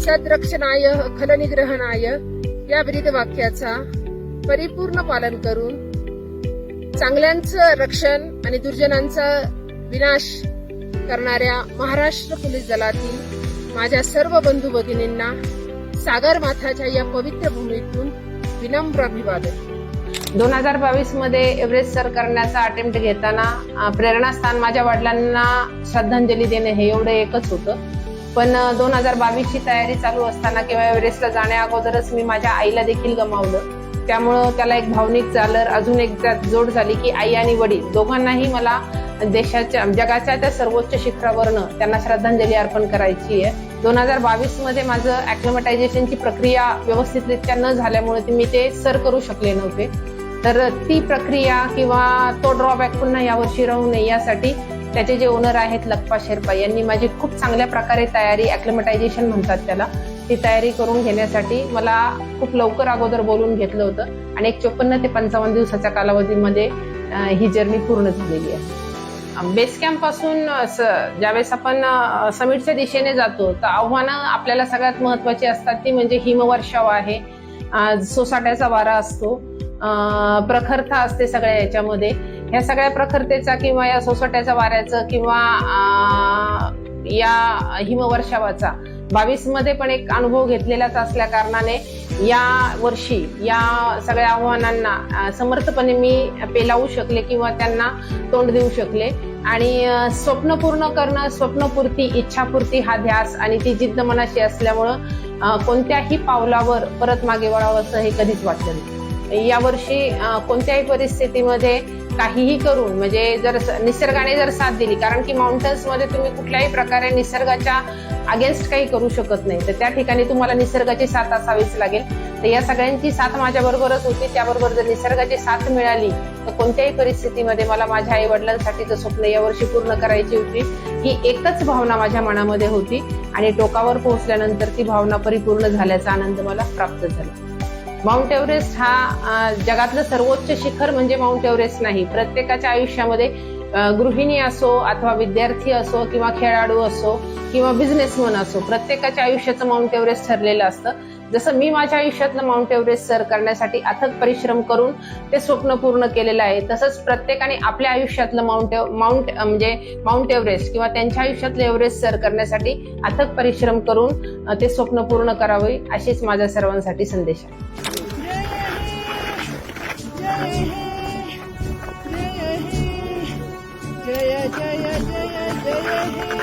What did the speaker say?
सद्रक्षणाय खलनिग्रहणाय या ब्रीदवाक्याचा परिपूर्ण पालन करून चांगल्यांचं रक्षण आणि दुर्जनांचा विनाश करणाऱ्या महाराष्ट्र पोलीस दलातील माझ्या सर्व बंधू भगिनींना सागर माथाच्या या पवित्र भूमीतून विनम्र अभिवादन। 2022 मध्ये एव्हरेस्ट सर करण्याचा अटेम्प्ट घेताना प्रेरणास्थान माझ्या वडिलांना श्रद्धांजली देणे हे एवढं एकच होतं। पण 2022 ची तयारी चालू असताना किंवा एव्हरेस्टला जाण्या अगोदरच मी माझ्या आईला देखील गमावलं। त्यामुळं त्याला एक भावनिक जालर अजून एक जोड झाली की आई आणि वडील दोघांनाही मला देशाच्या जगाच्या त्या सर्वोच्च शिखरावरनं त्यांना श्रद्धांजली अर्पण करायची आहे। 2022 मध्ये माझं ऍक्लिमटायझेशनची प्रक्रिया व्यवस्थितरित्या न झाल्यामुळे मी ते सर करू शकले नव्हते। तर ती प्रक्रिया किंवा तो ड्रॉबॅक पुन्हा यावर्षी राहू नये यासाठी त्याचे जे ओनर आहेत लखपा शेर्पा यांनी माझी खूप चांगल्या प्रकारे तयारी, ऍक्लिमटायझेशन म्हणतात त्याला, ती तयारी करून घेण्यासाठी मला खूप लवकर अगोदर बोलून घेतलं होतं आणि एक 54 ते 55 दिवसाच्या कालावधीमध्ये ही जर्नी पूर्ण झालेली आहे। बेस कॅम्प पासून ज्यावेळेस आपण समिटच्या दिशेने जातो तर आव्हानं आपल्याला सगळ्यात महत्वाची असतात ती म्हणजे हिमवर्षाव आहे, सोसाट्याचा वारा असतो, प्रखरता असते सगळ्या याच्यामध्ये। ह्या सगळ्या प्रखरतेचा किंवा या सोसाट्याच्या वाऱ्याचं किंवा या हिमवर्षावाचा 22 मध्ये पण एक अनुभव घेतलेलाच असल्या कारणाने या वर्षी या सगळ्या आव्हानांना समर्थपणे मी पेलावू शकले किंवा त्यांना तोंड देऊ शकले। आणि स्वप्न पूर्ण करणं, स्वप्नपूर्ती, इच्छापूर्ती हा ध्यास आणि ती जिद्द मनाशी असल्यामुळं कोणत्याही पावलावर परत मागे वळावं असं हे कधीच वाटलं नाही। यावर्षी कोणत्याही परिस्थितीमध्ये काहीही करून म्हणजे जर निसर्गाने जर साथ दिली, कारण की माउंटन्स मध्ये तुम्ही कुठल्याही प्रकारे निसर्गाच्या अगेन्स्ट काही करू शकत नाही, तर त्या ठिकाणी तुम्हाला निसर्गाची साथ असावीच लागेल। तर या सगळ्यांची साथ माझ्या बरोबरच होती। त्याबरोबर जर निसर्गाची साथ मिळाली तर कोणत्याही परिस्थितीमध्ये मला माझ्या आई वडिलांसाठीचं स्वप्न यावर्षी पूर्ण करायची होती। ही एकच भावना माझ्या मनामध्ये होती आणि टोकावर पोहोचल्यानंतर ती भावना परिपूर्ण झाल्याचा आनंद मला प्राप्त झाला। माउंट एव्हरेस्ट हा जगातलं सर्वोच्च शिखर म्हणजे माउंट एव्हरेस्ट नाही। प्रत्येकाच्या आयुष्यामध्ये गृहिणी असो अथवा विद्यार्थी असो किंवा खेळाडू असो किंवा बिझनेसमन असो, प्रत्येकाच्या आयुष्याचं माउंट एव्हरेस्ट ठरलेलं असतं। जसं मी माझ्या आयुष्यातलं माउंट एव्हरेस्ट सर करण्यासाठी अथक परिश्रम करून ते स्वप्न पूर्ण केलेलं आहे, तसंच प्रत्येकाने आपल्या आयुष्यातलं माउंट एव्हरेस्ट किंवा त्यांच्या आयुष्यातलं एव्हरेस्ट सर करण्यासाठी अथक परिश्रम करून ते स्वप्न पूर्ण करावे अशीच माझ्या सर्वांसाठी संदेश आहे। जय जय जय जय जय